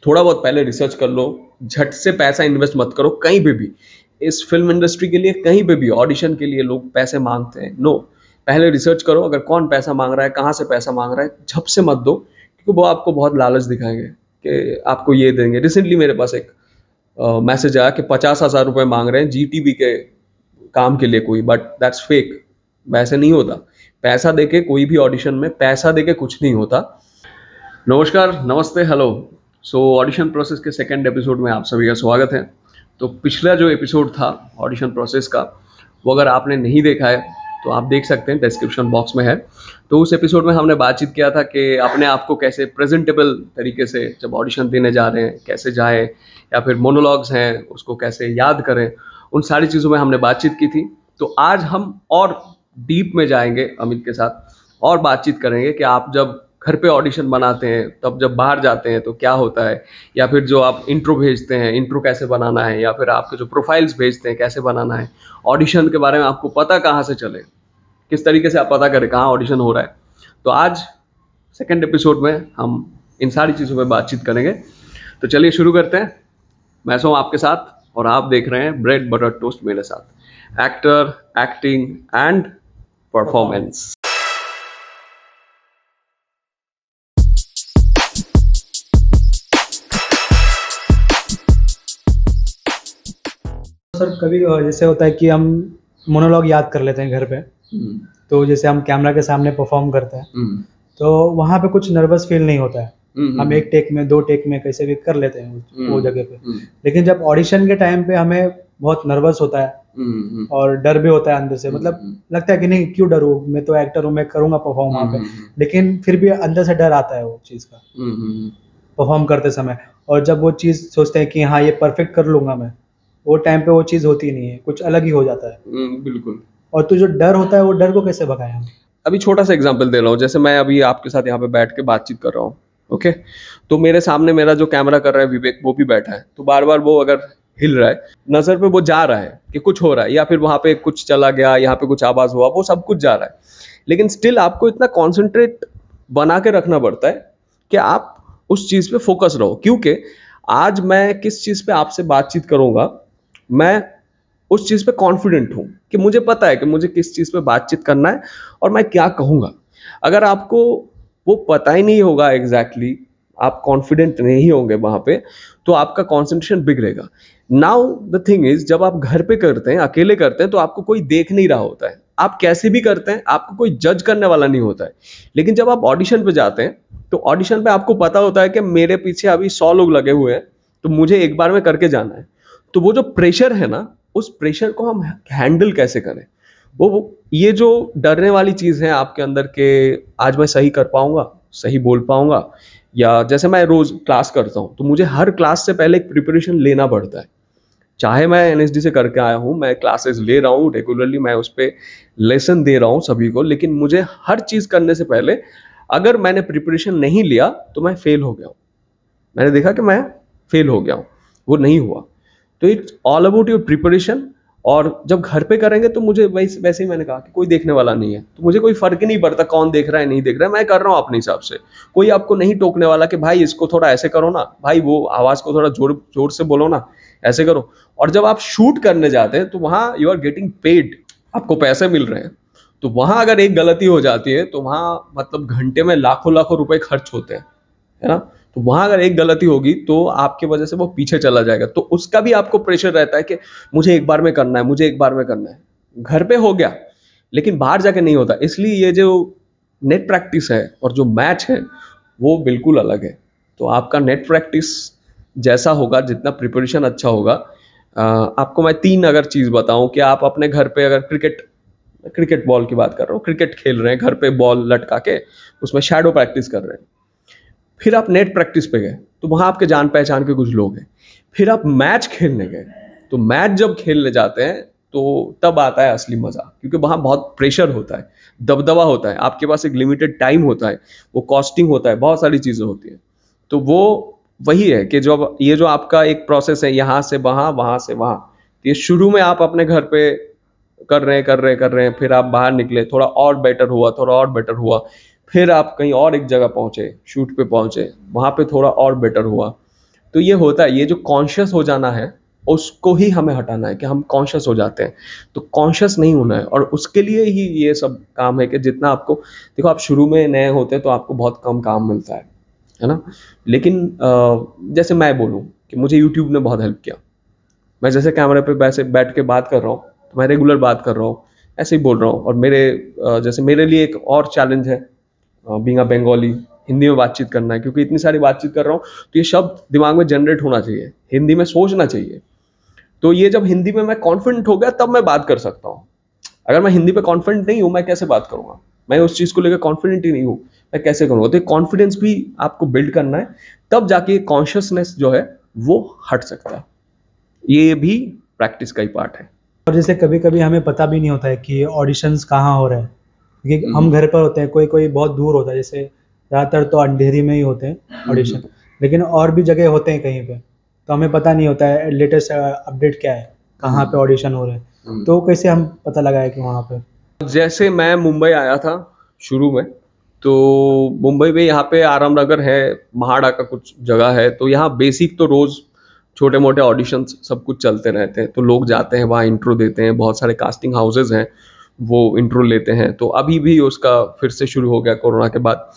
थोड़ा बहुत पहले रिसर्च कर लो, झट से पैसा इन्वेस्ट मत करो कहीं पे भी। इस फिल्म इंडस्ट्री के लिए कहीं पे भी ऑडिशन के लिए लोग पैसे मांगते हैं, नो। पहले रिसर्च करो, अगर कौन पैसा मांग रहा है, कहाँ से पैसा मांग रहा है, झप से मत दो, क्योंकि वो आपको बहुत लालच दिखाएंगे कि आपको ये देंगे। रिसेंटली मेरे पास एक मैसेज आया कि 50,000 रुपए मांग रहे हैं जीटीवी के काम के लिए कोई, बट दैट्स फेक। वैसे नहीं होता। पैसा देके कोई भी ऑडिशन में पैसा देके कुछ नहीं होता। नमस्कार, नमस्ते, हेलो। सो ऑडिशन प्रोसेस के सेकंड एपिसोड में आप सभी का स्वागत है। तो पिछला जो एपिसोड था ऑडिशन प्रोसेस का, वो अगर आपने नहीं देखा है तो आप देख सकते हैं, डिस्क्रिप्शन बॉक्स में है। तो उस एपिसोड में हमने बातचीत किया था कि अपने आप को कैसे प्रेजेंटेबल तरीके से जब ऑडिशन देने जा रहे हैं कैसे जाएं, या फिर मोनोलॉग्स हैं उसको कैसे याद करें, उन सारी चीज़ों में हमने बातचीत की थी। तो आज हम और डीप में जाएंगे अमित के साथ, और बातचीत करेंगे कि आप जब घर पे ऑडिशन बनाते हैं, तब जब बाहर जाते हैं तो क्या होता है, या फिर जो आप इंट्रो भेजते हैं, इंट्रो कैसे बनाना है, या फिर आपके जो प्रोफाइल्स भेजते हैं कैसे बनाना है, ऑडिशन के बारे में आपको पता कहाँ से चले, किस तरीके से आप पता करें कहाँ ऑडिशन हो रहा है। तो आज सेकंड एपिसोड में हम इन सारी चीज़ों पर बातचीत करेंगे। तो चलिए शुरू करते हैं। मैं हूँ आपके साथ और आप देख रहे हैं ब्रेड बटर टोस्ट मेरे साथ, actor, acting and performance. Sir कभी जैसे होता है कि हम मोनोलॉग याद कर लेते हैं घर पे, तो जैसे हम कैमरा के सामने परफॉर्म करते हैं तो वहाँ पे कुछ नर्वस फील नहीं होता है। हम एक टेक में, दो टेक में कैसे भी कर लेते हैं वो जगह पे। लेकिन जब ऑडिशन के टाइम पे हमें बहुत नर्वस होता है और डर भी होता है अंदर से, मतलब लगता है कि नहीं क्यों डरूं, मैं तो एक्टर हूँ, मैं करूंगा परफॉर्म वहाँ पे। लेकिन फिर भी अंदर से डर आता है वो चीज़ का परफॉर्म करते समय। और जब वो चीज़ सोचते हैं कि हाँ ये परफेक्ट कर लूंगा मैं, वो टाइम पे वो चीज़ होती नहीं है, कुछ अलग ही हो जाता है। बिल्कुल। और तो जो डर होता है वो डर को कैसे भगाएं हम? अभी छोटा सा एग्जांपल दे रहा हूँ, जैसे मैं अभी आपके साथ यहाँ पे बैठ के बातचीत कर रहा हूँ, ओके। तो मेरे सामने मेरा जो कैमरा कर रहा है विवेक, वो भी बैठा है। तो बार बार वो अगर हिल रहा है, नजर पे वो जा रहा है कि कुछ हो रहा है, या फिर वहां पे कुछ चला गया, यहाँ पे कुछ आवाज हुआ, वो सब कुछ जा रहा है। लेकिन स्टिल आपको इतना कॉन्सेंट्रेट बना के रखना पड़ता है कि आप उस चीज पे फोकस रहो, क्योंकि आज मैं किस चीज पे आपसे बातचीत करूंगा, मैं उस चीज पे कॉन्फिडेंट हूं कि मुझे पता है कि मुझे किस चीज पे बातचीत करना है और मैं क्या कहूंगा। अगर आपको वो पता ही नहीं होगा एग्जैक्टली, आप कॉन्फिडेंट नहीं होंगे वहां पे, तो आपका कॉन्सेंट्रेशन बिगड़ेगा। नाउ द थिंग इज, जब आप घर पे करते हैं, अकेले करते हैं, तो आपको कोई देख नहीं रहा होता है, आप कैसे भी करते हैं, आपको कोई जज करने वाला नहीं होता है। लेकिन जब आप ऑडिशन पे जाते हैं, तो ऑडिशन पे आपको पता होता है कि मेरे पीछे अभी 100 लोग लगे हुए हैं, तो मुझे एक बार में करके जाना है। तो वो जो प्रेशर है ना, उस प्रेशर को हम हैंडल कैसे करें, वो ये जो डरने वाली चीज है आपके अंदर के, आज मैं सही कर पाऊंगा, सही बोल पाऊंगा। या जैसे मैं रोज क्लास करता हूं, तो मुझे हर क्लास से पहले एक प्रिपरेशन लेना पड़ता है। चाहे मैं एनएसडी से करके आया हूं, मैं क्लासेस ले रहा हूं रेगुलरली, मैं उस पर लेसन दे रहा हूं सभी को, लेकिन मुझे हर चीज करने से पहले अगर मैंने प्रिपरेशन नहीं लिया तो मैं फेल हो गया हूं। मैंने देखा कि मैं फेल हो गया हूं, वो नहीं हुआ। तो it's all about your preparation. और जब घर पे करेंगे तो मुझे वैसे ही मैंने कहा कि कोई देखने वाला नहीं है, तो मुझे कोई फर्क ही नहीं पड़ता कौन देख रहा है नहीं देख रहा है, मैं कर रहा हूँ अपने हिसाब से। कोई आपको नहीं टोकने वाला कि भाई इसको थोड़ा ऐसे करो ना, भाई वो आवाज को थोड़ा जोर जोर से बोलो ना, ऐसे करो। और जब आप शूट करने जाते हैं तो वहां यू आर गेटिंग पेड, आपको पैसे मिल रहे हैं। तो वहां अगर एक गलती हो जाती है तो वहां मतलब घंटे में लाखों लाखों रुपए खर्च होते हैं, है ना। तो वहां अगर एक गलती होगी तो आपके वजह से वो पीछे चला जाएगा, तो उसका भी आपको प्रेशर रहता है कि मुझे एक बार में करना है, मुझे एक बार में करना है। घर पे हो गया, लेकिन बाहर जाके नहीं होता। इसलिए ये जो नेट प्रैक्टिस है और जो मैच है वो बिल्कुल अलग है। तो आपका नेट प्रैक्टिस जैसा होगा, जितना प्रिपरेशन अच्छा होगा, आपको मैं 3 अगर चीज बताऊं कि आप अपने घर पे अगर क्रिकेट बॉल की बात कर रहा हूँ, क्रिकेट खेल रहे हैं घर पे, बॉल लटका के उसमें शैडो प्रैक्टिस कर रहे हैं। फिर आप नेट प्रैक्टिस पे गए तो वहां आपके जान पहचान के कुछ लोग हैं। फिर आप मैच खेलने गए, तो मैच जब खेलने जाते हैं तो तब आता है असली मजा, क्योंकि वहां बहुत प्रेशर होता है, दबदबा होता है, आपके पास एक लिमिटेड टाइम होता है, वो कॉस्टिंग होता है, बहुत सारी चीजें होती है। तो वो वही है कि जो ये जो आपका एक प्रोसेस है, यहाँ से वहां, वहां से वहां, ये शुरू में आप अपने घर पे कर रहे हैं, फिर आप बाहर निकले, थोड़ा और बेटर हुआ, थोड़ा और बेटर हुआ। फिर आप कहीं और एक जगह पहुंचे, शूट पे पहुंचे, वहां पे थोड़ा और बेटर हुआ। तो ये होता है, ये जो कॉन्शियस हो जाना है उसको ही हमें हटाना है, कि हम कॉन्शियस हो जाते हैं, तो कॉन्शियस नहीं होना है। और उसके लिए ही ये सब काम है कि जितना आपको, देखो आप शुरू में नए होते हैं तो आपको बहुत कम काम मिलता है ना। लेकिन जैसे मैं बोलूँ कि मुझे यूट्यूब ने बहुत हेल्प किया। मैं जैसे कैमरे पे वैसे बैठ के बात कर रहा हूँ, तो मैं रेगुलर बात कर रहा हूँ, ऐसे ही बोल रहा हूँ। और मेरे जैसे मेरे लिए एक और चैलेंज है बीइंग अ बंगाली, हिंदी में बातचीत करना है, क्योंकि इतनी सारी बातचीत कर रहा हूँ तो ये शब्द दिमाग में जनरेट होना चाहिए, हिंदी में सोचना चाहिए। तो ये जब हिंदी में मैं कॉन्फिडेंट हो गया तब मैं बात कर सकता हूँ। अगर मैं हिंदी पे कॉन्फिडेंट नहीं हूँ, मैं कैसे बात करूंगा? मैं उस चीज को लेकर कॉन्फिडेंट ही नहीं हूँ, मैं कैसे करूंगा? तो कॉन्फिडेंस भी आपको बिल्ड करना है, तब जाके कॉन्शियसनेस जो है वो हट सकता है। ये भी प्रैक्टिस का ही पार्ट है। और जैसे कभी कभी हमें पता भी नहीं होता है कि ऑडिशंस कहाँ हो रहे हैं, क्योंकि हम घर पर होते हैं, कोई कोई बहुत दूर होता है, जैसे ज़्यादातर तो अंधेरी में ही होते हैं ऑडिशन, लेकिन और भी जगह होते हैं कहीं पे, तो हमें पता नहीं होता है लेटेस्ट अपडेट क्या है, कहाँ पे ऑडिशन हो रहे हैं, तो कैसे हम पता लगाए कि वहाँ पे। जैसे मैं मुंबई आया था शुरू में, तो मुंबई में यहाँ पे आराम नगर है, महाड़ा का कुछ जगह है, तो यहाँ बेसिक तो रोज छोटे मोटे ऑडिशंस सब कुछ चलते रहते हैं। तो लोग जाते हैं वहाँ, इंट्रो देते हैं, बहुत सारे कास्टिंग हाउसेज हैं वो इंट्रो लेते हैं। तो अभी भी उसका फिर से शुरू हो गया कोरोना के बाद।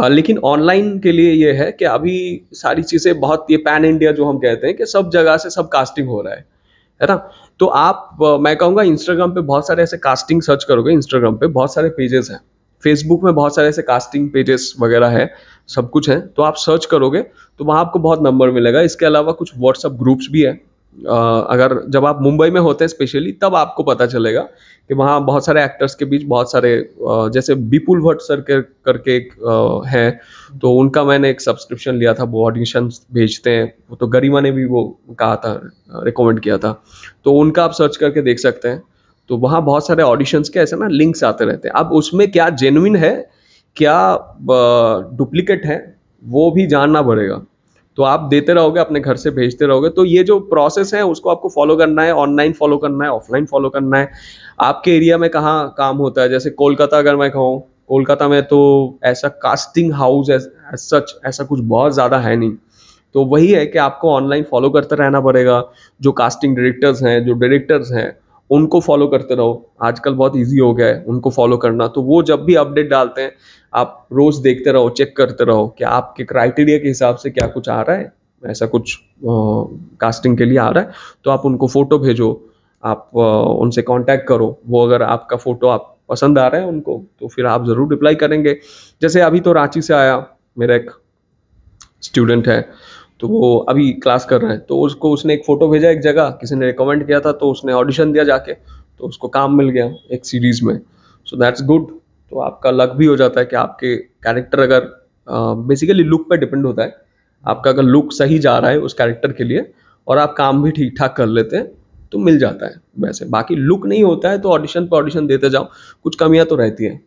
लेकिन ऑनलाइन के लिए ये है कि अभी सारी चीज़ें बहुत, ये पैन इंडिया जो हम कहते हैं कि सब जगह से सब कास्टिंग हो रहा है ना। तो आप मैं कहूँगा इंस्टाग्राम पे बहुत सारे ऐसे कास्टिंग सर्च करोगे, इंस्टाग्राम पे बहुत सारे पेजेस हैं, फेसबुक में बहुत सारे ऐसे कास्टिंग पेजेस वगैरह है, सब कुछ है। तो आप सर्च करोगे तो वहाँ आपको बहुत नंबर मिलेगा। इसके अलावा कुछ व्हाट्सअप ग्रुप्स भी है। अगर जब आप मुंबई में होते हैं स्पेशली, तब आपको पता चलेगा कि वहाँ बहुत सारे एक्टर्स के बीच बहुत सारे जैसे विपुल भट्ट सर करके एक है, तो उनका मैंने एक सब्सक्रिप्शन लिया था, वो ऑडिशन भेजते हैं। वो तो गरिमा ने भी वो कहा था, रिकमेंड किया था, तो उनका आप सर्च करके देख सकते हैं। तो वहाँ बहुत सारे ऑडिशंस के ऐसे ना लिंक्स आते रहते हैं। अब उसमें क्या जेन्युइन है, क्या डुप्लीकेट है, वो भी जानना पड़ेगा। तो आप देते रहोगे, अपने घर से भेजते रहोगे, तो ये जो प्रोसेस है उसको आपको फॉलो करना है, ऑनलाइन फॉलो करना है, ऑफलाइन फॉलो करना है। आपके एरिया में कहाँ काम होता है, जैसे कोलकाता अगर मैं कहूँ, कोलकाता में तो ऐसा कास्टिंग हाउस सच ऐसा कुछ बहुत ज़्यादा है नहीं। तो वही है कि आपको ऑनलाइन फॉलो करते रहना पड़ेगा। जो कास्टिंग डायरेक्टर्स हैं, जो डायरेक्टर्स हैं, उनको फॉलो करते रहो। आजकल बहुत इजी हो गया है उनको फॉलो करना। तो वो जब भी अपडेट डालते हैं, आप रोज देखते रहो, चेक करते रहो कि आपके क्राइटेरिया के हिसाब से क्या कुछ आ रहा है, ऐसा कुछ कास्टिंग के लिए आ रहा है, तो आप उनको फोटो भेजो, आप उनसे कांटेक्ट करो। वो अगर आपका फोटो आप पसंद आ रहा है उनको, तो फिर आप जरूर रिप्लाई करेंगे। जैसे अभी तो रांची से आया मेरा एक स्टूडेंट है, तो वो अभी क्लास कर रहा है, तो उसको उसने एक फोटो भेजा एक जगह, किसी ने रिकमेंड किया था, तो उसने ऑडिशन दिया जाके, तो उसको काम मिल गया एक सीरीज में। So that's good. तो आपका लक भी हो जाता है कि आपके कैरेक्टर अगर बेसिकली लुक पे डिपेंड होता है, आपका अगर लुक सही जा रहा है उस कैरेक्टर के लिए और आप काम भी ठीक ठाक कर लेते हैं, तो मिल जाता है। वैसे बाकी लुक नहीं होता है तो ऑडिशन पर ऑडिशन देते जाओ, कुछ कमियां तो रहती हैं,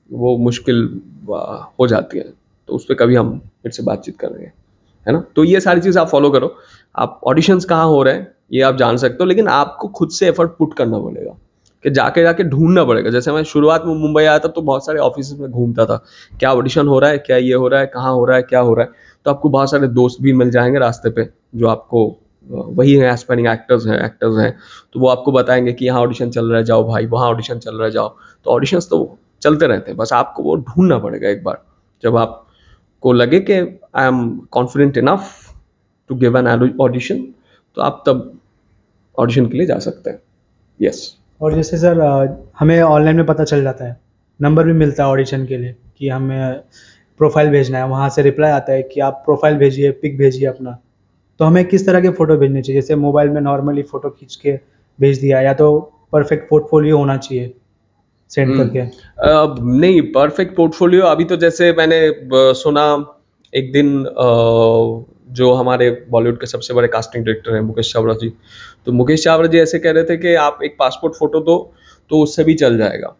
वो मुश्किल हो जाती है, तो उस पर कभी हम फिर से बातचीत करेंगे, है ना। तो ये सारी चीज़ आप फॉलो करो। आप ऑडिशंस कहाँ हो रहे हैं ये आप जान सकते हो, लेकिन आपको खुद से एफर्ट पुट करना पड़ेगा, कि जाके जाके ढूंढना पड़ेगा। जैसे मैं शुरुआत में मुंबई आया था तो बहुत सारे ऑफिस में घूमता था, क्या ऑडिशन हो रहा है, क्या ये हो रहा है, कहाँ हो रहा है, क्या हो रहा है। तो आपको बहुत सारे दोस्त भी मिल जाएंगे रास्ते पे, जो आपको वही है एस्पायरिंग एक्टर्स हैं, तो वो आपको बताएंगे कि यहाँ ऑडिशन चल रहा है, जाओ भाई, वहाँ ऑडिशन चल रहा है, जाओ। तो ऑडिशंस तो चलते रहते हैं, बस आपको वो ढूंढना पड़ेगा। एक बार जब आपको लगे कि I am confident enough to give an audition, तो आप तब ऑडिशन के लिए जा सकते हैं। यस। और जैसे सर हमें ऑनलाइन में पता चल जाता है, नंबर भी मिलता है ऑडिशन के लिए कि हमें प्रोफाइल भेजना है, वहाँ से रिप्लाई आता है कि आप प्रोफाइल भेजिए, पिक भेजिए अपना। तो हमें किस तरह के फ़ोटो भेजने चाहिए? जैसे मोबाइल में नॉर्मली फ़ोटो खींच के भेज दिया, या तो परफेक्ट पोर्टफोलियो होना चाहिए सेंड करके? नहीं, परफेक्ट पोर्टफोलियो अभी तो जैसे मैंने सुना एक दिन, जो हमारे बॉलीवुड के सबसे बड़े कास्टिंग डायरेक्टर हैं मुकेश चावड़ा जी, तो मुकेश चावड़ा जी ऐसे कह रहे थे कि आप एक पासपोर्ट फोटो दो तो उससे भी चल जाएगा।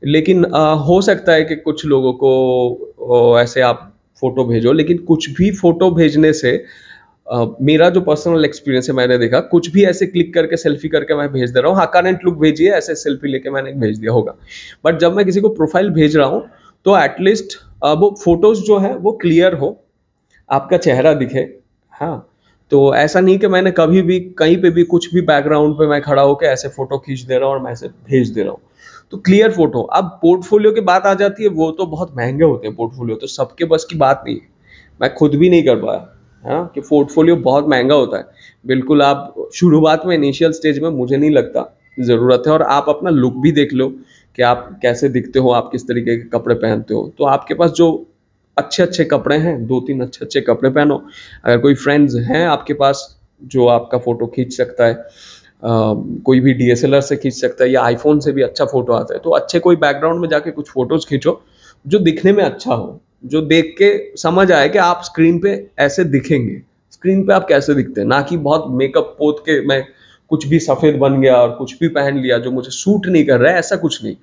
लेकिन हो सकता है कि कुछ लोगों को ऐसे आप फोटो भेजो, लेकिन कुछ भी फोटो भेजने से मेरा जो पर्सनल एक्सपीरियंस है, मैंने देखा कुछ भी ऐसे क्लिक करके सेल्फी करके मैं भेज दे रहा हूँ, हाँ करंट लुक भेजिए, ऐसे सेल्फी लेके मैंने भेज दिया होगा। बट जब मैं किसी को प्रोफाइल भेज रहा हूँ तो एटलीस्ट वो फोटोज जो है वो क्लियर हो, आपका चेहरा दिखे, हाँ, तो ऐसा नहीं कि मैंने कभी भी कहीं पे भी कुछ भी बैकग्राउंड पे मैं खड़ा होकर ऐसे फोटो खींच दे रहा हूँ और मैं ऐसे भेज दे रहा हूँ। तो क्लियर फोटो। अब पोर्टफोलियो की बात आ जाती है, वो तो बहुत महंगे होते हैं पोर्टफोलियो, तो सबके बस की बात नहीं है। मैं खुद भी नहीं कर पाया, है ना, कि पोर्टफोलियो बहुत महंगा होता है। बिल्कुल आप शुरुआत में इनिशियल स्टेज में मुझे नहीं लगता ज़रूरत है। और आप अपना लुक भी देख लो कि आप कैसे दिखते हो, आप किस तरीके के कपड़े पहनते हो। तो आपके पास जो अच्छे अच्छे कपड़े हैं, 2-3 अच्छे अच्छे कपड़े पहनो। अगर कोई फ्रेंड्स हैं आपके पास जो आपका फोटो खींच सकता है, कोई भी डीएसएलआर से खींच सकता है या आईफोन से भी अच्छा फोटो आता है, तो अच्छे कोई बैकग्राउंड में जाके कुछ फोटोज खींचो जो दिखने में अच्छा हो, जो देख के समझ आए कि आप स्क्रीन पे ऐसे दिखेंगे। स्क्रीन पे आप कैसे दिखते हैं, ना कि बहुत मेकअप पोत के मैं कुछ भी सफेद बन गया और कुछ भी पहन लिया जो मुझे सूट नहीं कर रहा है, ऐसा कुछ नहीं।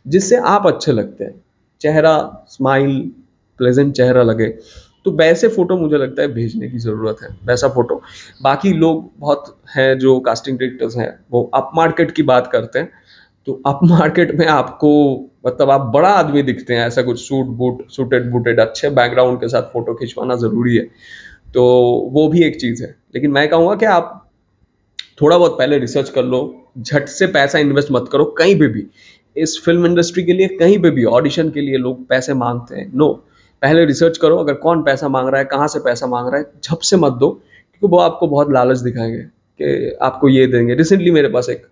जिससे आप अच्छे लगते हैं, चेहरा स्माइल प्लेजेंट चेहरा लगे, तो वैसे फोटो मुझे लगता है भेजने की जरूरत है, वैसा फोटो। बाकी लोग बहुत हैं जो कास्टिंग डायरेक्टर्स हैं, वो अप मार्केट की बात करते हैं। तो अप मार्केट में आपको मतलब आप बड़ा आदमी दिखते हैं, ऐसा कुछ सूटेड बूटेड अच्छे बैकग्राउंड के साथ फोटो खिंचवाना जरूरी है। तो वो भी एक चीज है। लेकिन मैं कहूँगा कि आप थोड़ा बहुत पहले रिसर्च कर लो, झट से पैसा इन्वेस्ट मत करो कहीं पे भी। इस फिल्म इंडस्ट्री के लिए कहीं पे भी ऑडिशन के लिए लोग पैसे मांगते हैं, नो, पहले रिसर्च करो। अगर कौन पैसा मांग रहा है, कहाँ से पैसा मांग रहा है, झप से मत दो, क्योंकि वो आपको बहुत लालच दिखाएंगे कि आपको ये देंगे। रिसेंटली मेरे पास एक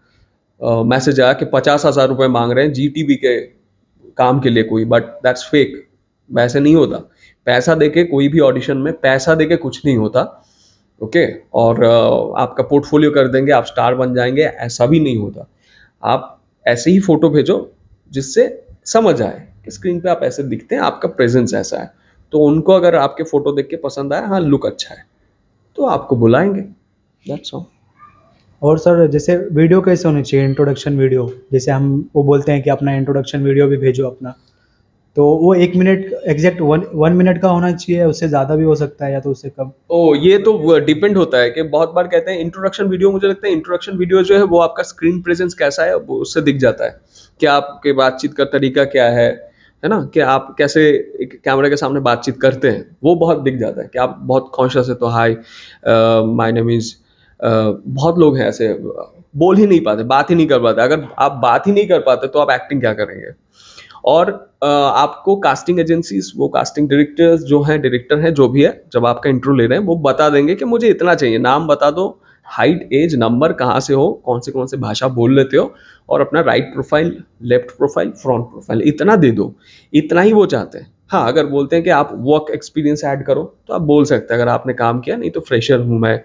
मैसेज आया कि 50,000 रुपए मांग रहे हैं जीटीवी के काम के लिए कोई, बट दैट्स फेक। वैसे नहीं होता। पैसा देके कोई भी ऑडिशन में पैसा देके कुछ नहीं होता, ओके। और आपका पोर्टफोलियो कर देंगे, आप स्टार बन जाएंगे, ऐसा भी नहीं होता। आप ऐसे ही फोटो भेजो जिससे समझ आए कि स्क्रीन पे आप ऐसे दिखते हैं, आपका प्रेजेंस ऐसा है। तो उनको अगर आपके फोटो देख के पसंद आया, हाँ लुक अच्छा है, तो आपको बुलाएंगे, दैट्स ऑल। और सर जैसे वीडियो कैसे होनी चाहिए, इंट्रोडक्शन वीडियो, जैसे हम वो बोलते हैं कि अपना इंट्रोडक्शन वीडियो भी भेजो अपना, तो वो 1 मिनट एग्जैक्ट 1 मिनट का होना चाहिए, उससे ज़्यादा भी हो सकता है या तो उससे कम? ओ, ये तो डिपेंड होता है कि बहुत बार कहते हैं इंट्रोडक्शन वीडियो। मुझे लगता है इंट्रोडक्शन वीडियो जो है वो आपका स्क्रीन प्रेजेंस कैसा है वो उससे दिख जाता है कि आपके बातचीत का तरीका क्या है ना, कि आप कैसे एक कैमरे के सामने बातचीत करते हैं, वो बहुत दिख जाता है कि आप बहुत कॉन्शियस है। तो हाय, माय नेम इज, बहुत लोग हैं ऐसे बोल ही नहीं पाते, बात ही नहीं कर पाते। अगर आप बात ही नहीं कर पाते तो आप एक्टिंग क्या करेंगे। और आपको कास्टिंग एजेंसीज, वो कास्टिंग डायरेक्टर्स जो हैं, डायरेक्टर हैं जो भी है, जब आपका इंटरव्यू ले रहे हैं वो बता देंगे कि मुझे इतना चाहिए, नाम बता दो, हाइट, एज, नंबर, कहाँ से हो, कौन से भाषा बोल लेते हो, और अपना right profile, left profile, front profile, इतना दे दो। इतना ही वो चाहते हैं। हाँ, अगर बोलते हैं कि आप वर्क एक्सपीरियंस ऐड करो तो आप बोल सकते हैं, अगर आपने काम किया, नहीं तो फ्रेशर हूँ मैं,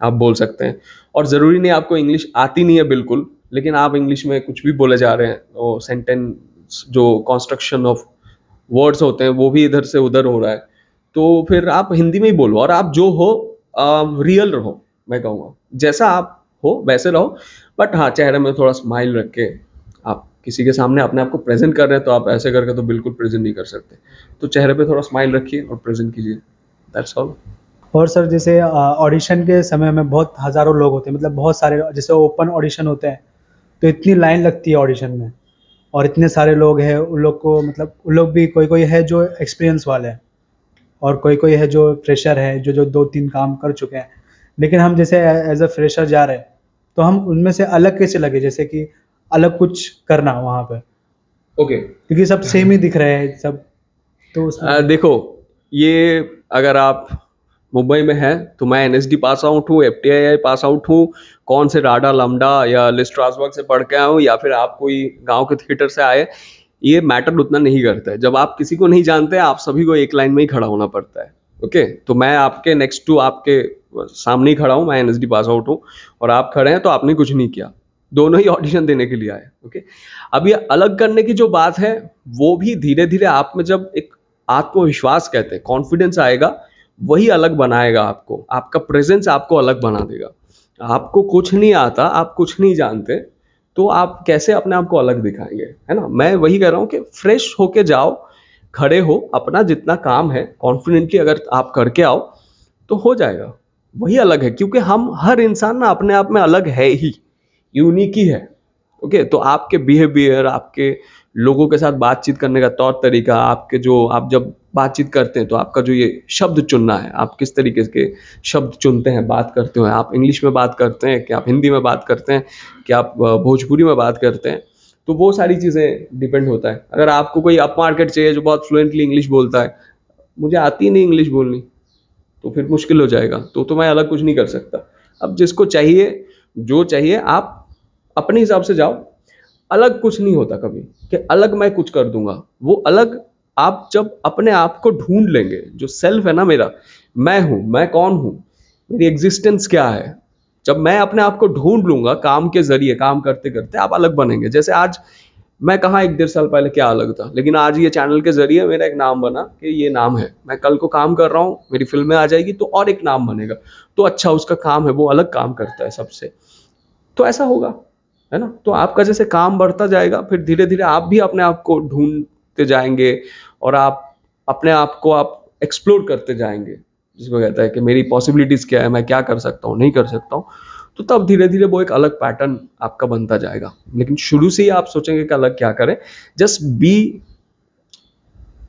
आप बोल सकते हैं। और ज़रूरी नहीं आपको इंग्लिश आती नहीं है बिल्कुल, लेकिन आप इंग्लिश में कुछ भी बोले जा रहे हैं, वो सेंटेंस जो कंस्ट्रक्शन ऑफ वर्ड्स होते हैं वो भी इधर से उधर हो रहा है, तो फिर आप हिंदी में ही बोलो। और आप जो हो रियल रहो, मैं कहूँगा जैसा आप हो वैसे रहो। बट हाँ, चेहरे में थोड़ा स्माइल रख के आप किसी के सामने अपने आप को प्रेजेंट कर रहे हैं, तो आप ऐसे करके तो बिल्कुल प्रेजेंट नहीं कर सकते। तो चेहरे पे थोड़ा स्माइल रखिए और प्रेजेंट कीजिए, दैट्स ऑल। और सर जैसे ऑडिशन के समय में बहुत हज़ारों लोग होते हैं, मतलब बहुत सारे, जैसे ओपन ऑडिशन होते हैं तो इतनी लाइन लगती है ऑडिशन में, और इतने सारे लोग हैं, उन लोग को मतलब उन लोग भी कोई कोई है जो एक्सपीरियंस वाले हैं, और कोई कोई है जो फ्रेशर है, जो जो 2-3 काम कर चुके हैं। लेकिन हम जैसे एज अ फ्रेशर जा रहे हैं, तो हम उनमें से अलग कैसे लगे, जैसे कि अलग कुछ करना वहाँ पे, ओके। क्योंकि सब सेम ही दिख रहे हैं सब, तो उसमें देखो, ये अगर आप मुंबई में है तो मैं एनएसडी पास आउट हूँ, एफटीआई पास आउट हूँ, कौन से राडा लम्डा या लिस्ट स्ट्रासबर्ग से पढ़ के आया हूँ, या फिर आप कोई गांव के थिएटर से आए, ये मैटर उतना नहीं करता है। जब आप किसी को नहीं जानते, आप सभी को एक लाइन में ही खड़ा होना पड़ता है, ओके। तो मैं आपके नेक्स्ट टू आपके सामने ही खड़ा हूँ, मैं एनएसडी पास आउट हूँ, और आप खड़े हैं तो आपने कुछ नहीं किया, दोनों ही ऑडिशन देने के लिए आए, ओके। अब ये अलग करने की जो बात है, वो भी धीरे धीरे आप में जब एक आत्मविश्वास कहते हैं, कॉन्फिडेंस आएगा, वही अलग बनाएगा आपको। आपका प्रेजेंस आपको अलग बना देगा। आपको कुछ नहीं आता, आप कुछ नहीं जानते, तो आप कैसे अपने आप को अलग दिखाएंगे, है ना। मैं वही कह रहा हूँ कि फ्रेश होके जाओ, खड़े हो, अपना जितना काम है कॉन्फिडेंटली अगर आप करके आओ तो हो जाएगा। वही अलग है, क्योंकि हम हर इंसान ना अपने आप में अलग है ही, यूनिक ही है, ओके। तो आपके बिहेवियर, आपके लोगों के साथ बातचीत करने का तौर तरीका, आपके जो आप जब बातचीत करते हैं तो आपका जो ये शब्द चुनना है, आप किस तरीके के शब्द चुनते हैं, बात करते हैं, आप इंग्लिश में बात करते हैं कि आप हिंदी में बात करते हैं कि आप भोजपुरी में बात करते हैं, तो वो सारी चीज़ें डिपेंड होता है। अगर आपको कोई अप मार्केट चाहिए जो बहुत फ्लुएंटली इंग्लिश बोलता है, मुझे आती नहीं इंग्लिश बोलनी, तो फिर मुश्किल हो जाएगा, तो मैं अलग कुछ नहीं कर सकता। अब जिसको चाहिए, जो चाहिए, आप अपने हिसाब से जाओ। अलग कुछ नहीं होता कभी कि अलग मैं कुछ कर दूंगा, वो अलग आप जब अपने आप को ढूंढ लेंगे, जो सेल्फ है ना मेरा, मैं हूं, मैं कौन हूं, मेरी एग्जिस्टेंस क्या है, जब मैं अपने आप को ढूंढ लूंगा काम के जरिए, काम करते करते आप अलग बनेंगे। जैसे आज मैं कहाँ 1-1.5 साल पहले क्या अलग था, लेकिन आज ये चैनल के जरिए मेरा एक नाम बना कि ये नाम है। मैं कल को काम कर रहा हूँ, मेरी फिल्में आ जाएगी तो और एक नाम बनेगा, तो अच्छा उसका काम है, वो अलग काम करता है सबसे, तो ऐसा होगा, है ना। तो आपका जैसे काम बढ़ता जाएगा, फिर धीरे धीरे आप भी अपने आप को ढूंढते जाएंगे और आप अपने आप को आप एक्सप्लोर करते जाएंगे, जिसको कहता है कि मेरी पॉसिबिलिटीज क्या है, मैं क्या कर सकता हूँ, नहीं कर सकता हूँ। तो तब धीरे धीरे वो एक अलग पैटर्न आपका बनता जाएगा। लेकिन शुरू से ही आप सोचेंगे कि अलग क्या करें, just be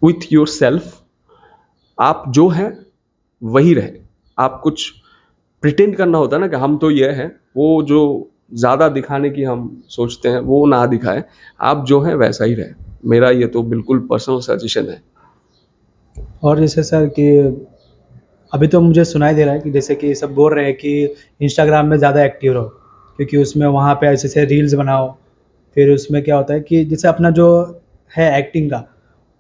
with your self. आप जो है वही रहे। आप कुछ प्रिटेंड करना होता है ना कि हम तो ये हैं, वो जो ज़्यादा दिखाने की हम सोचते हैं वो ना दिखाए, आप जो है वैसा ही रहे। मेरा ये तो बिल्कुल पर्सनल सजेशन है। और जैसे सर कि अभी तो मुझे सुनाई दे रहा है कि जैसे कि सब बोल रहे हैं कि इंस्टाग्राम में ज़्यादा एक्टिव रहो, क्योंकि उसमें वहाँ पे ऐसे ऐसे रील्स बनाओ, फिर उसमें क्या होता है कि जैसे अपना जो है एक्टिंग का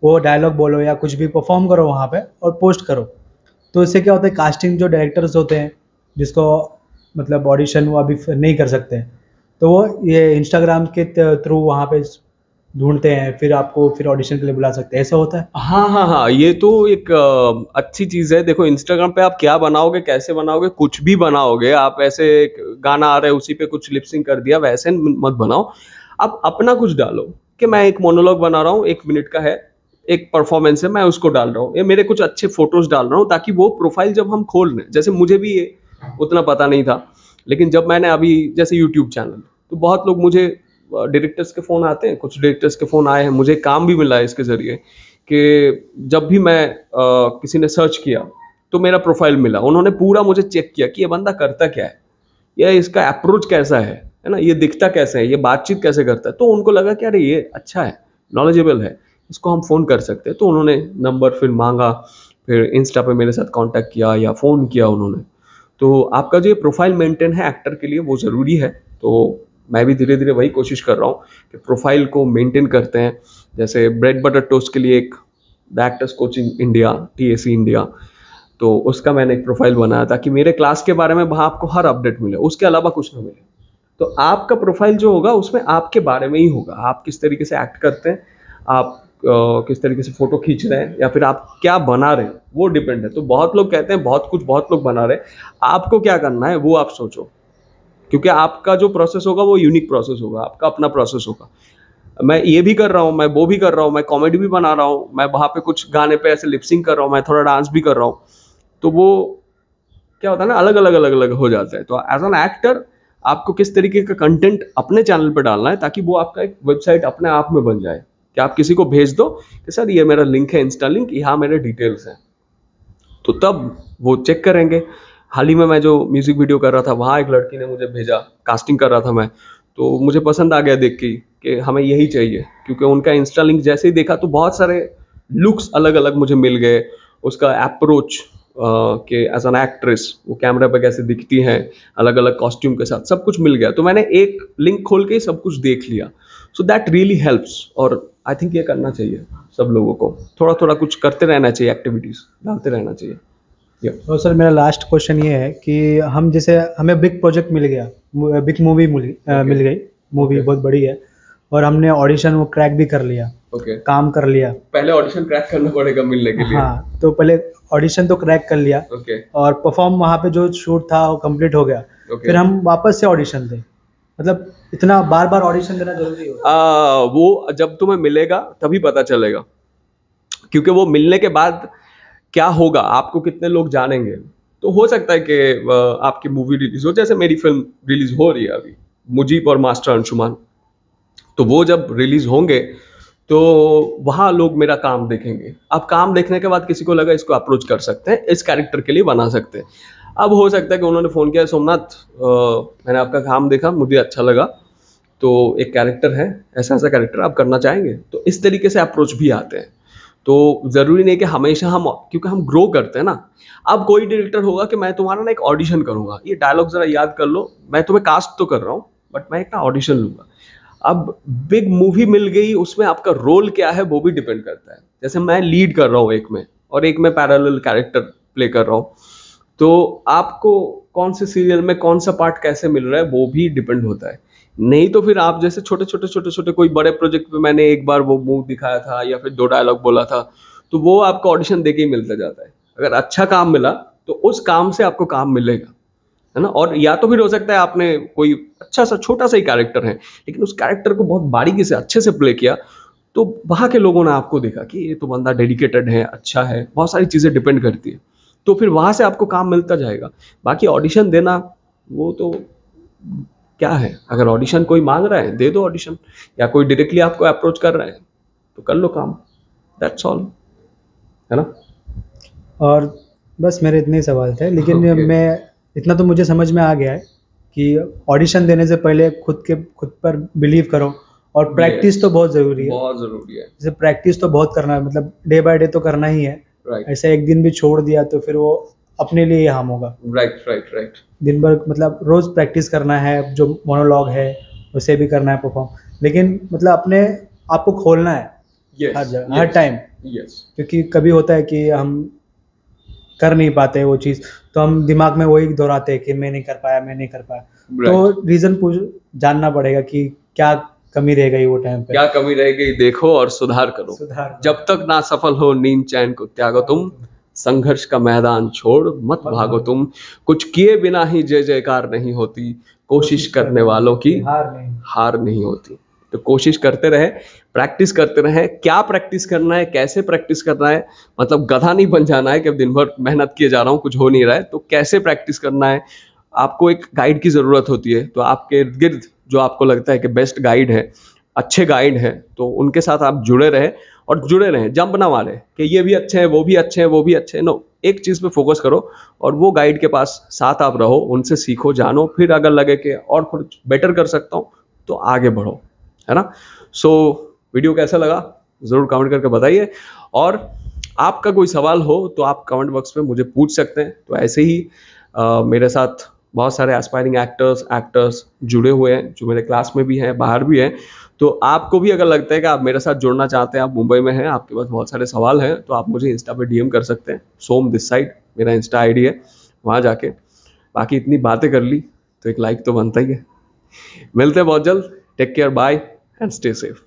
वो डायलॉग बोलो या कुछ भी परफॉर्म करो वहाँ पे और पोस्ट करो। तो इससे क्या होता है, कास्टिंग जो डायरेक्टर्स होते हैं जिसको मतलब ऑडिशन वो अभी नहीं कर सकते हैं, तो वो ये इंस्टाग्राम के थ्रू वहाँ पे ढूंढते हैं, फिर आपको फिर ऑडिशन के लिए बुला सकते हैं। ऐसा होता है? हाँ हाँ हाँ, ये तो एक अच्छी चीज़ है। देखो इंस्टाग्राम पे आप क्या बनाओगे, कैसे बनाओगे, कुछ भी बनाओगे आप, ऐसे एक गाना आ रहा है उसी पे कुछ लिपसिंग कर दिया, वैसे मत बनाओ। आप अपना कुछ डालो कि मैं एक मोनोलॉग बना रहा हूँ, 1 मिनट का है, एक परफॉर्मेंस है, मैं उसको डाल रहा हूँ, या मेरे कुछ अच्छे फोटोज डाल रहा हूँ, ताकि वो प्रोफाइल जब हम खोल रहे हैं, जैसे मुझे भी ये उतना पता नहीं था, लेकिन जब मैंने अभी जैसे यूट्यूब चैनल, तो बहुत लोग मुझे डायरेक्टर्स के फ़ोन आते हैं, कुछ डायरेक्टर्स के फ़ोन आए हैं, मुझे काम भी मिला है इसके ज़रिए कि जब भी मैं किसी ने सर्च किया तो मेरा प्रोफाइल मिला, उन्होंने पूरा मुझे चेक किया कि ये बंदा करता क्या है, या इसका अप्रोच कैसा है ना, ये दिखता कैसे है, ये बातचीत कैसे करता है। तो उनको लगा कि अरे ये अच्छा है, नॉलेजेबल है, इसको हम फ़ोन कर सकते हैं। तो उन्होंने नंबर फिर मांगा, फिर इंस्टा पे मेरे साथ कांटेक्ट किया या फ़ोन किया उन्होंने। तो आपका जो ये प्रोफाइल मेंटेन है एक्टर के लिए वो ज़रूरी है। तो मैं भी धीरे धीरे वही कोशिश कर रहा हूँ कि प्रोफाइल को मेंटेन करते हैं। जैसे ब्रेड बटर टोस्ट के लिए एक the actors coaching India, TAC India, तो उसका मैंने एक प्रोफाइल बनाया ताकि मेरे क्लास के बारे में वहाँ आपको हर अपडेट मिले, उसके अलावा कुछ ना मिले। तो आपका प्रोफाइल जो होगा उसमें आपके बारे में ही होगा, आप किस तरीके से एक्ट करते हैं, आप किस तरीके से फोटो खींच रहे हैं, या फिर आप क्या बना रहे हैं, वो डिपेंड है। तो बहुत लोग कहते हैं बहुत लोग बना रहे हैं, आपको क्या करना है वो आप सोचो, क्योंकि आपका जो प्रोसेस होगा वो यूनिक प्रोसेस होगा, आपका अपना प्रोसेस होगा। मैं ये भी कर रहा हूँ, मैं वो भी कर रहा हूँ, मैं कॉमेडी भी बना रहा हूँ, मैं वहाँ पे कुछ गाने पे ऐसे लिपसिंग कर रहा हूँ, मैं थोड़ा डांस भी कर रहा हूँ, तो वो क्या होता है ना, अलग अलग हो जाता है। तो एज एन एक्टर आपको किस तरीके का कंटेंट अपने चैनल पे डालना है ताकि वो आपका एक वेबसाइट अपने आप में बन जाए, कि आप किसी को भेज दो कि सर ये मेरा लिंक है, इंस्टा लिंक, यहाँ मेरे डिटेल्स हैं, तो तब वो चेक करेंगे। हाल ही में मैं जो म्यूजिक वीडियो कर रहा था, वहाँ एक लड़की ने मुझे भेजा, कास्टिंग कर रहा था मैं, तो मुझे पसंद आ गया देख के कि हमें यही चाहिए, क्योंकि उनका इंस्टा लिंक जैसे ही देखा तो बहुत सारे लुक्स अलग अलग मुझे मिल गए, उसका अप्रोच कि एज एन एक्ट्रेस वो कैमरा पे कैसे दिखती हैं, अलग अलग कॉस्ट्यूम के साथ, सब कुछ मिल गया। तो मैंने एक लिंक खोल के सब कुछ देख लिया। सो दैट रियली हेल्प्स, और आई थिंक ये करना चाहिए सब लोगों को, थोड़ा थोड़ा कुछ करते रहना चाहिए, एक्टिविटीज़ डालते रहना चाहिए। तो सर मेरा लास्ट क्वेश्चन ये है कि हम जैसे हमें बिग प्रोजेक्ट मिल गया, बिग मूवी मिल गई, मूवी बहुत बड़ी है, और हमने ऑडिशन वो क्रैक भी कर लिया, काम कर लिया। पहले ऑडिशन क्रैक करना पड़ेगा मिलने के लिए। हाँ, तो पहले ऑडिशन तो क्रैक कर लिया, और परफॉर्म वहाँ पे जो शूट था वो कंप्लीट हो गया। फिर हम वापस से ऑडिशन दें, मतलब इतना बार बार ऑडिशन देना जरूरी हो? वो जब तुम्हें मिलेगा तभी पता चलेगा, क्योंकि वो मिलने के बाद क्या होगा, आपको कितने लोग जानेंगे। तो हो सकता है कि आपकी मूवी रिलीज हो, जैसे मेरी फिल्म रिलीज हो रही है अभी, मुजीब और मास्टर अंशुमान, तो वो जब रिलीज होंगे तो वहाँ लोग मेरा काम देखेंगे। अब काम देखने के बाद किसी को लगा इसको अप्रोच कर सकते हैं, इस कैरेक्टर के लिए बना सकते हैं। अब हो सकता है कि उन्होंने फ़ोन किया, सोमनाथ मैंने आपका काम देखा, मुझे अच्छा लगा, तो एक कैरेक्टर है, ऐसा ऐसा कैरेक्टर आप करना चाहेंगे? तो इस तरीके से अप्रोच भी आते हैं। तो ज़रूरी नहीं कि हमेशा हम, क्योंकि हम ग्रो करते हैं ना। अब कोई डायरेक्टर होगा कि मैं तुम्हारा ना एक ऑडिशन करूंगा, ये डायलॉग ज़रा याद कर लो, मैं तुम्हें कास्ट तो कर रहा हूँ बट मैं एक ना ऑडिशन लूंगा। अब बिग मूवी मिल गई, उसमें आपका रोल क्या है वो भी डिपेंड करता है। जैसे मैं लीड कर रहा हूँ एक में, और एक में पैरेलल कैरेक्टर प्ले कर रहा हूँ, तो आपको कौन से सीरियल में कौन सा पार्ट कैसे मिल रहा है वो भी डिपेंड होता है। नहीं तो फिर आप जैसे छोटे छोटे कोई बड़े प्रोजेक्ट पे मैंने एक बार वो मुंह दिखाया था या फिर 2 डायलॉग बोला था, तो वो आपको ऑडिशन देके ही मिलता जाता है। अगर अच्छा काम मिला तो उस काम से आपको काम मिलेगा, है ना। और या तो फिर हो सकता है आपने कोई अच्छा सा छोटा सा ही कैरेक्टर है, लेकिन उस कैरेक्टर को बहुत बारीकी से अच्छे से प्ले किया, तो वहाँ के लोगों ने आपको देखा कि ये तो बंदा डेडिकेटेड है, अच्छा है, बहुत सारी चीज़ें डिपेंड करती है। तो फिर वहाँ से आपको काम मिलता जाएगा। बाकी ऑडिशन देना वो तो क्या है, अगर ऑडिशन कोई मांग रहा है दे दो ऑडिशन, या कोई डायरेक्टली आपको अप्रोच कर रहा है तो कर लो काम, दैट्स ऑल, है ना। और बस मेरे इतने ही सवाल थे, लेकिन Okay. मैं इतना तो मुझे समझ में आ गया है कि ऑडिशन देने से पहले खुद पर बिलीव करो, और प्रैक्टिस तो बहुत ज़रूरी है। बहुत ज़रूरी है। जैसे प्रैक्टिस तो बहुत करना है, मतलब डे बाय डे तो करना ही है। राइट ऐसा एक दिन भी छोड़ दिया तो फिर वो अपने लिए ही हार्म होगा। राइट। दिन भर मतलब रोज प्रैक्टिस करना है, जो मोनोलॉग है उसे भी करना है परफॉर्म, लेकिन मतलब अपने आप को खोलना है हर जगह, हर टाइम। क्योंकि कभी होता है कि हम कर नहीं पाते वो चीज़, तो हम दिमाग में वही दोहराते हैं कि मैं नहीं कर पाया। तो रीज़न जानना पड़ेगा कि क्या कमी रह गई वो टाइम पे, क्या कमी रह गई देखो और सुधार करो। जब तक ना सफल हो नींद चैन को त्यागो तुम, संघर्ष का मैदान छोड़ मत भागो तुम, कुछ किए बिना ही जय जयकार नहीं होती, कोशिश करने वालों की हार नहीं होती। तो कोशिश करते रहे, प्रैक्टिस करते रहे। क्या प्रैक्टिस करना है, कैसे प्रैक्टिस करना है, मतलब गधा नहीं बन जाना है कि दिन भर मेहनत किए जा रहा हूँ कुछ हो नहीं रहा है। तो कैसे प्रैक्टिस करना है, आपको एक गाइड की ज़रूरत होती है। तो आपके इर्द गिर्द जो आपको लगता है कि बेस्ट गाइड है, अच्छे गाइड हैं, तो उनके साथ आप जुड़े रहें, जंप ना मारे कि ये भी अच्छे हैं, वो भी अच्छे हैं, वो भी अच्छे हैं। नो, एक चीज़ पे फोकस करो और वो गाइड के पास साथ आप रहो, उनसे सीखो, जानो, फिर अगर लगे कि और कुछ बेटर कर सकता हूँ तो आगे बढ़ो, है ना। सो वीडियो कैसा लगा ज़रूर कमेंट करके बताइए, और आपका कोई सवाल हो तो आप कमेंट बॉक्स में मुझे पूछ सकते हैं। तो ऐसे ही मेरे साथ बहुत सारे एस्पायरिंग एक्टर्स जुड़े हुए हैं, जो मेरे क्लास में भी हैं, बाहर भी हैं। तो आपको भी अगर लगता है कि आप मेरे साथ जुड़ना चाहते हैं, आप मुंबई में हैं, आपके पास बहुत सारे सवाल हैं, तो आप मुझे इंस्टा पे डीएम कर सकते हैं। सोम दिस साइड मेरा इंस्टा आईडी है, वहाँ जाके। बाकी इतनी बातें कर ली तो एक लाइक तो बनता ही है। मिलते हैं बहुत जल्द, take care, bye and stay safe.